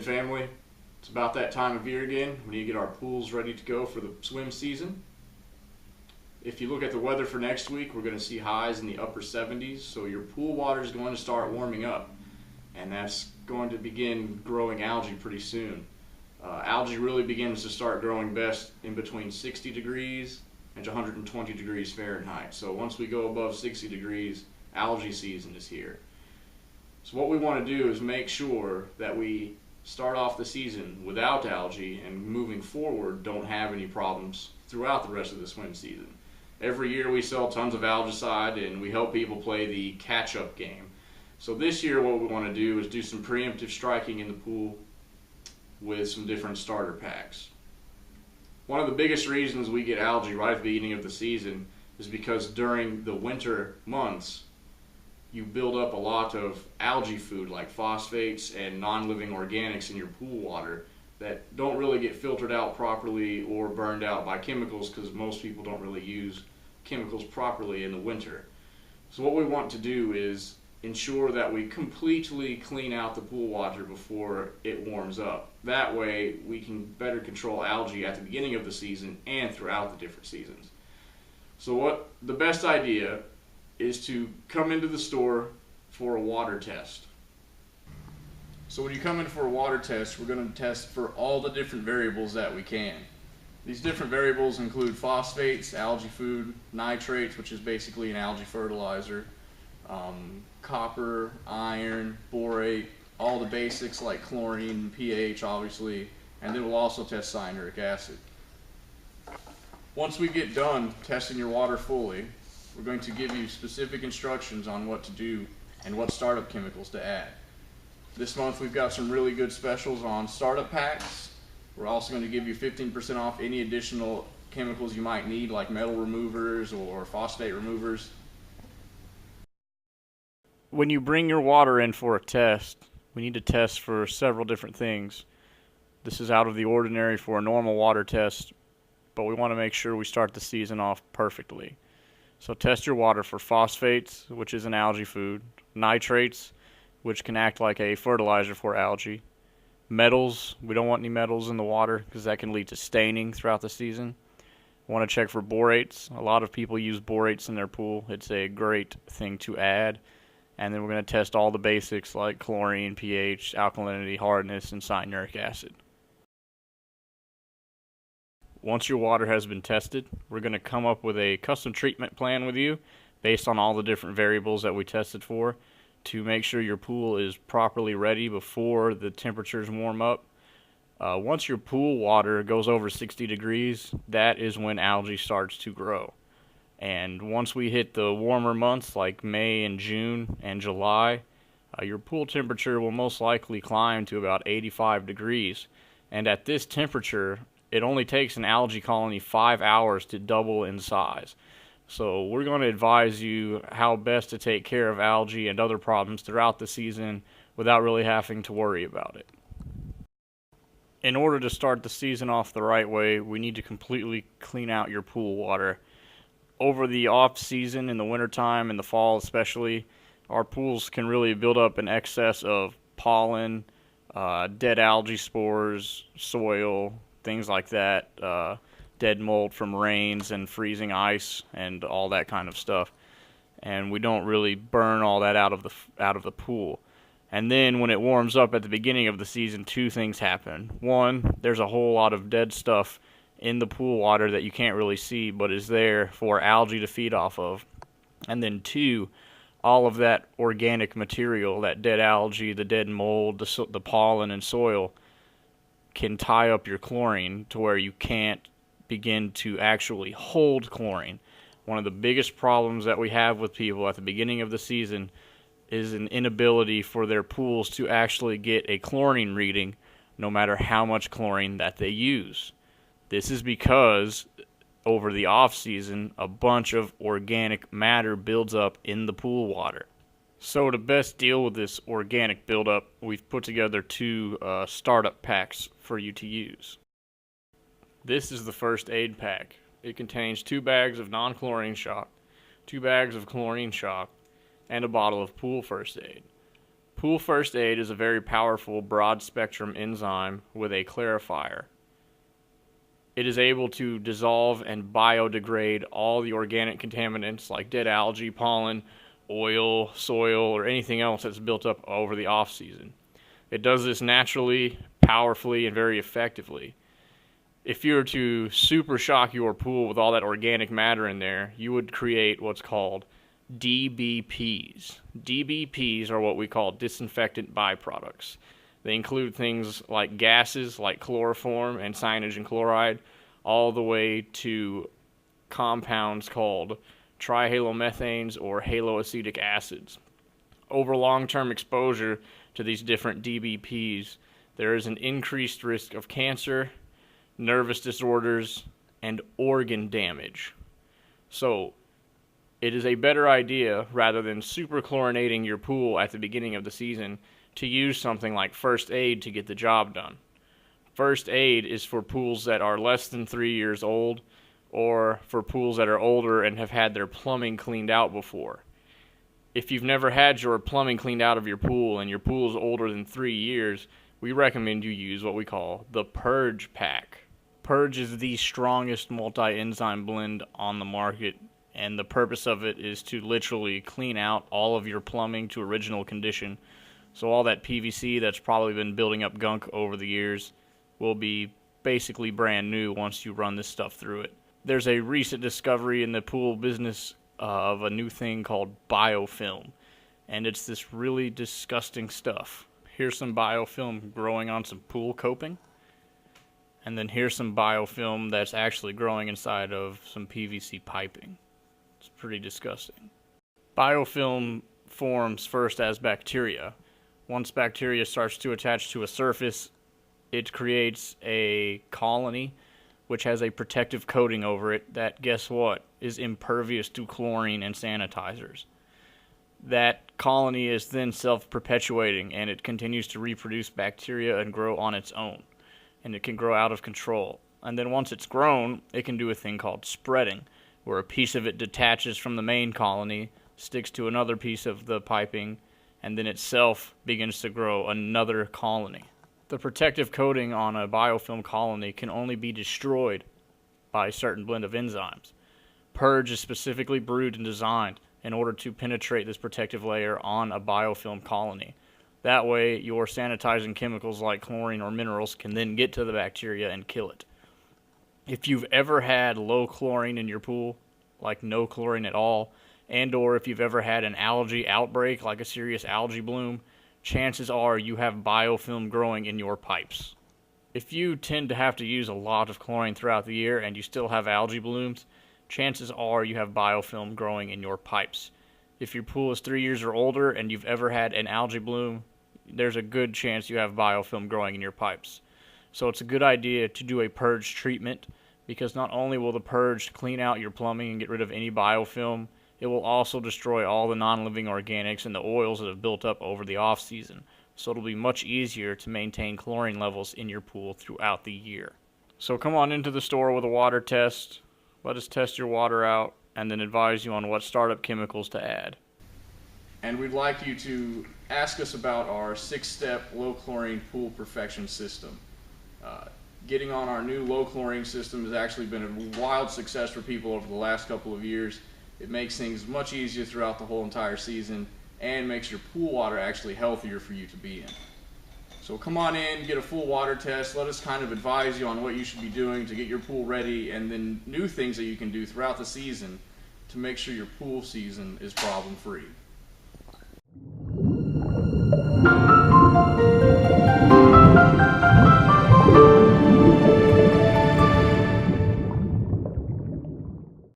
family. It's about that time of year again. We need to get our pools ready to go for the swim season. If you look at the weather for next week, we're going to see highs in the upper 70s, so your pool water is going to start warming up, and that's going to begin growing algae pretty soon. Algae really begins to start growing best in between 60 degrees and 120 degrees Fahrenheit. So once we go above 60 degrees, algae season is here. So what we want to do is make sure that we start off the season without algae and moving forward don't have any problems throughout the rest of the swim season. Every year we sell tons of algicide and we help people play the catch-up game. So this year what we want to do is do some preemptive striking in the pool with some different starter packs. One of the biggest reasons we get algae right at the beginning of the season is because during the winter months you build up a lot of algae food like phosphates and non-living organics in your pool water that don't really get filtered out properly or burned out by chemicals, because most people don't really use chemicals properly in the winter. So what we want to do is ensure that we completely clean out the pool water before it warms up. That way we can better control algae at the beginning of the season and throughout the different seasons. So what the best idea is to come into the store for a water test. So when you come in for a water test, we're going to test for all the different variables that we can. These different variables include phosphates, algae food, nitrates, which is basically an algae fertilizer, copper, iron, borate, all the basics like chlorine, pH obviously, and then we'll also test cyanuric acid. Once we get done testing your water fully, we're going to give you specific instructions on what to do and what startup chemicals to add. This month we've got some really good specials on startup packs. We're also going to give you 15% off any additional chemicals you might need, like metal removers or phosphate removers. When you bring your water in for a test, we need to test for several different things. This is out of the ordinary for a normal water test, but we want to make sure we start the season off perfectly. So test your water for phosphates, which is an algae food, nitrates, which can act like a fertilizer for algae, metals. We don't want any metals in the water because that can lead to staining throughout the season. We want to check for borates. A lot of people use borates in their pool. It's a great thing to add. And then we're going to test all the basics like chlorine, pH, alkalinity, hardness, and cyanuric acid. Once your water has been tested, we're going to come up with a custom treatment plan with you based on all the different variables that we tested for to make sure your pool is properly ready before the temperatures warm up. Once your pool water goes over 60 degrees, that is when algae starts to grow. And once we hit the warmer months like May and June and July, your pool temperature will most likely climb to about 85 degrees. And at this temperature, it only takes an algae colony 5 hours to double in size. So we're going to advise you how best to take care of algae and other problems throughout the season without really having to worry about it. In order to start the season off the right way, we need to completely clean out your pool water. Over the off season, in the wintertime and the fall especially, our pools can really build up an excess of pollen, dead algae spores, soil, things like that, dead mold from rains and freezing ice and all that kind of stuff. And we don't really burn all that out of the pool. And then when it warms up at the beginning of the season, two things happen. One, there's a whole lot of dead stuff in the pool water that you can't really see but is there for algae to feed off of. And then two, all of that organic material, that dead algae, the dead mold, the pollen and soil, can tie up your chlorine to where you can't begin to actually hold chlorine. One of the biggest problems that we have with people at the beginning of the season is an inability for their pools to actually get a chlorine reading no matter how much chlorine that they use. This is because over the off season a bunch of organic matter builds up in the pool water. So to best deal with this organic buildup, we've put together two startup packs for you to use. This is the first aid pack. It contains 2 bags of non-chlorine shock, 2 bags of chlorine shock, and a bottle of pool first aid. Pool First Aid is a very powerful broad-spectrum enzyme with a clarifier. It is able to dissolve and biodegrade all the organic contaminants like dead algae, pollen, oil, soil, or anything else that's built up over the off-season. It does this naturally, powerfully, and very effectively. If you were to super shock your pool with all that organic matter in there, you would create what's called DBPs. DBPs are what we call disinfectant byproducts. They include things like gases like chloroform and cyanogen chloride, all the way to compounds called trihalomethanes or haloacetic acids. Over long-term exposure to these different DBPs, there is an increased risk of cancer, nervous disorders, and organ damage. So, it is a better idea, rather than superchlorinating your pool at the beginning of the season, to use something like First Aid to get the job done. First Aid is for pools that are less than 3 years old, or for pools that are older and have had their plumbing cleaned out before. If you've never had your plumbing cleaned out of your pool and your pool is older than 3 years, we recommend you use what we call the Purge pack. Purge is the strongest multi-enzyme blend on the market, and the purpose of it is to literally clean out all of your plumbing to original condition. So all that PVC that's probably been building up gunk over the years will be basically brand new once you run this stuff through it. There's a recent discovery in the pool business of a new thing called biofilm, and it's this really disgusting stuff. Here's some biofilm growing on some pool coping, and then here's some biofilm that's actually growing inside of some PVC piping. It's pretty disgusting. Biofilm forms first as bacteria. Once bacteria starts to attach to a surface, it creates a colony which has a protective coating over it that, guess what, is impervious to chlorine and sanitizers. That colony is then self-perpetuating, and it continues to reproduce bacteria and grow on its own. And it can grow out of control. And then once it's grown, it can do a thing called spreading, where a piece of it detaches from the main colony, sticks to another piece of the piping, and then itself begins to grow another colony. The protective coating on a biofilm colony can only be destroyed by a certain blend of enzymes. Purge is specifically brewed and designed in order to penetrate this protective layer on a biofilm colony. That way, your sanitizing chemicals like chlorine or minerals can then get to the bacteria and kill it. If you've ever had low chlorine in your pool, like no chlorine at all, and or if you've ever had an algae outbreak, like a serious algae bloom, chances are you have biofilm growing in your pipes. If you tend to have to use a lot of chlorine throughout the year and you still have algae blooms, chances are you have biofilm growing in your pipes. If your pool is 3 years or older and you've ever had an algae bloom, there's a good chance you have biofilm growing in your pipes. So it's a good idea to do a purge treatment, because not only will the purge clean out your plumbing and get rid of any biofilm, it will also destroy all the non-living organics and the oils that have built up over the off-season. So it'll be much easier to maintain chlorine levels in your pool throughout the year. So come on into the store with a water test. Let us test your water out and then advise you on what startup chemicals to add. And we'd like you to ask us about our 6-step low chlorine pool perfection system. Getting on our new low chlorine system has actually been a wild success for people over the last couple of years. It makes things much easier throughout the whole entire season and makes your pool water actually healthier for you to be in. So come on in, get a full water test, let us kind of advise you on what you should be doing to get your pool ready, and then new things that you can do throughout the season to make sure your pool season is problem free.